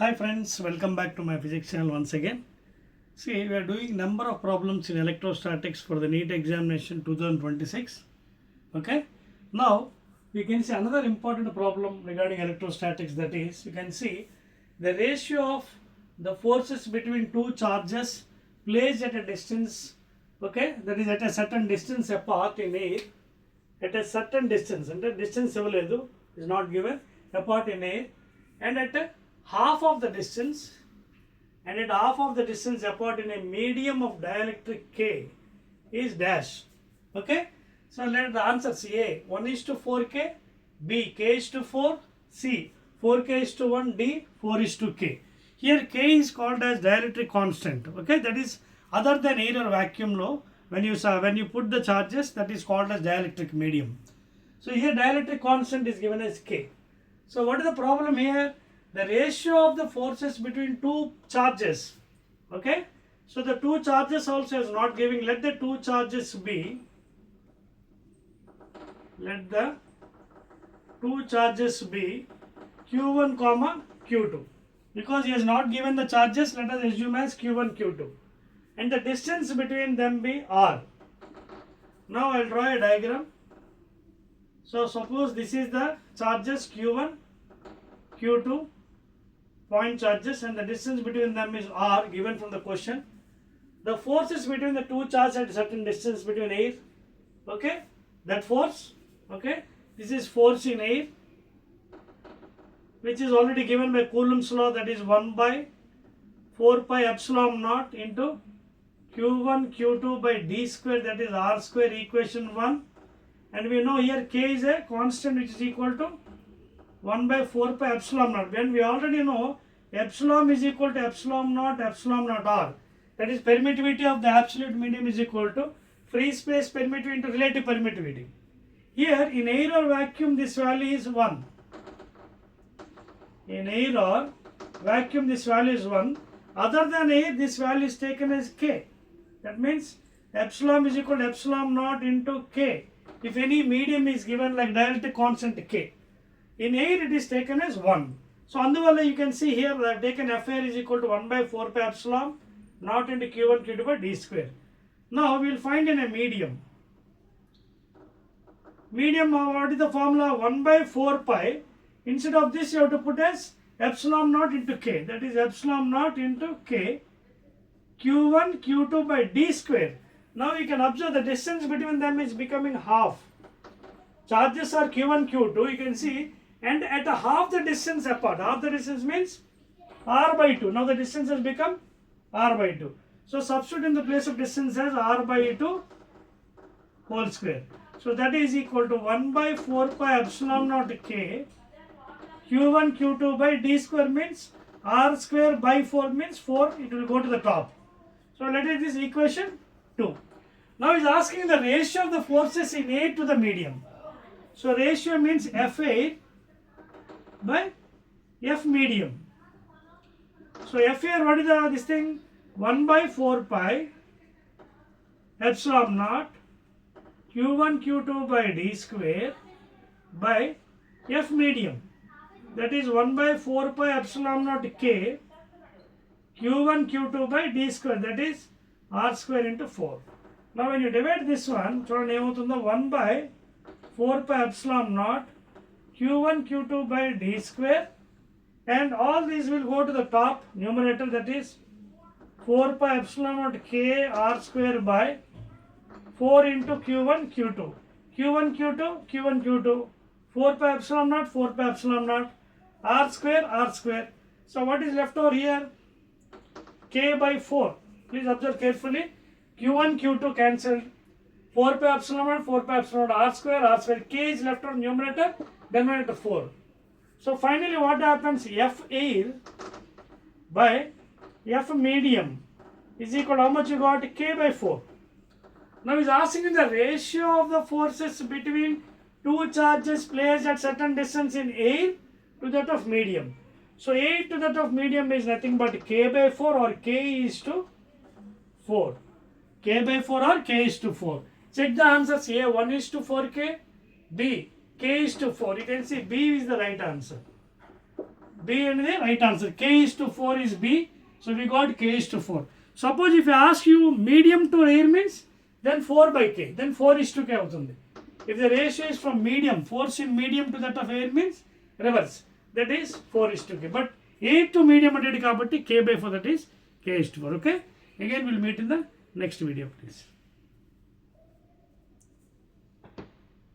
Hi friends, welcome back to my physics channel once again. See, we are doing number of problems in electrostatics for the NEET examination 2026. Okay. Now, we can see another important problem regarding electrostatics, that is, you can see the ratio of the forces between two charges placed at a distance, okay, that is at a certain distance apart in air, at a certain distance, and the distance is not given, apart in air, and at a half of the distance apart in a medium of dielectric K is dash. Okay, so let the answers A 1:4K, B K:4, C 4K:1, D 4:K. Here K is called as dielectric constant. Okay, that is other than air or vacuum law. When you put the charges, that is called as dielectric medium. So here dielectric constant is given as K. So what is the problem here? The ratio of the forces between two charges. Okay, so the two charges also is not giving. Let the two charges be, Q1 comma Q2. Because he has not given the charges, let us assume as Q1 Q2, and the distance between them be R. Now I will draw a diagram. So suppose this is the charges Q1 Q2 point charges, and the distance between them is R given from the question. The forces between the two charges at a certain distance between air, okay, that force, okay, this is force in air, which is already given by Coulomb's law, that is 1 by 4 pi epsilon naught into Q1 Q2 by D square, that is R square, equation 1, and we know here K is a constant which is equal to 1 by 4 pi epsilon naught. When we already know epsilon is equal to epsilon naught R, that is permittivity of the absolute medium is equal to free space permittivity into relative permittivity. Here in air or vacuum this value is 1. In air or vacuum this value is 1. Other than air this value is taken as K. That means epsilon is equal to epsilon naught into K. If any medium is given like dielectric constant K. In air it is taken as 1. So anduvalla you can see here I have taken F air is equal to 1 by 4 pi epsilon naught into Q1 Q2 by D square. Now we will find in a medium. Medium, what is the formula? 1 by 4 pi. Instead of this you have to put as epsilon naught into K. That is epsilon naught into K Q1 Q2 by D square. Now you can observe the distance between them is becoming half. Charges are Q1 Q2, you can see, and at a half the distance apart. Half the distance means R by 2. Now the distance has become R by 2. So substitute in the place of distance as R by 2 whole square. So that is equal to 1 by 4 pi epsilon naught K Q1 Q2 by D square means R square by 4 means 4, it will go to the top. So let it is equation 2. Now he is asking the ratio of the forces in air to the medium. So ratio means F air by F medium. So F air, what is this thing? 1 by 4 pi epsilon naught Q1 Q2 by D square by F medium. That is 1 by 4 pi epsilon naught K Q1 Q2 by D square, that is R square into 4. Now when you divide this one, 1 by 4 pi epsilon naught Q1 Q2 by D square, and all these will go to the top numerator, that is 4 pi epsilon naught K R square by 4 into Q1 Q2. Q1 Q2, Q1 Q2, 4 pi epsilon naught, R square. So what is left over here? K by 4. Please observe carefully. Q1 Q2 cancelled. 4 pi epsilon naught, R square. K is left on numerator, denominator 4. So finally what happens? F air by F medium is equal to how much you got? K by 4. Now he is asking the ratio of the forces between two charges placed at certain distance in air to that of medium. So air to that of medium is nothing but K by 4 or K is to 4. K by 4 or K is to 4. Check the answers. A 1:4K, B K is to 4. You can see B is the right answer. B and the right answer. K is to 4 is B. So we got K is to 4. Suppose if I ask you medium to rare means, then 4 by K. Then 4 is to K avutundi. If the ratio is from medium, force in medium to that of air means reverse. That is 4 is to K. But 8 to medium antedi kabatti K by 4, that is K is to 4. Okay. Again we'll meet in the next video please.